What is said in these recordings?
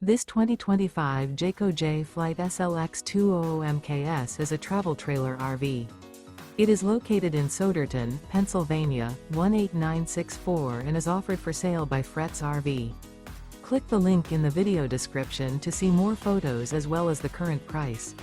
This 2025 Jayco J Flight SLX 200MKS is a travel trailer RV. It is located in Souderton, Pennsylvania, 18964 and is offered for sale by Fretz RV. Click the link in the video description to see more photos as well as the current price.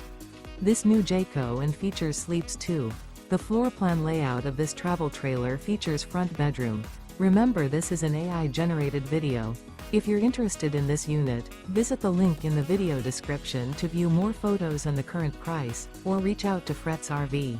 This new Jayco and features sleeps 2. The floor plan layout of this travel trailer features front bedroom. Remember, this is an AI-generated video. If you're interested in this unit, visit the link in the video description to view more photos and the current price, or reach out to Fretz RV.